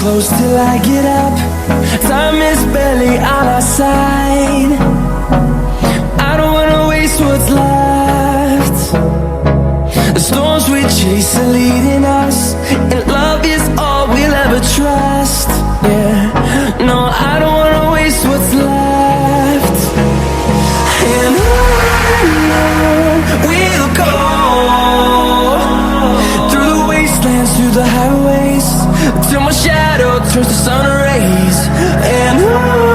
close till I get up. Time is barely on our side. I don't wanna waste what's left. The storms we chase are leading us, and love is all we'll ever trust. Yeah, no, I don't wanna waste what's left. And on we'll go, through the wastelands, through the highways, till my shadow turns to sun rays. And on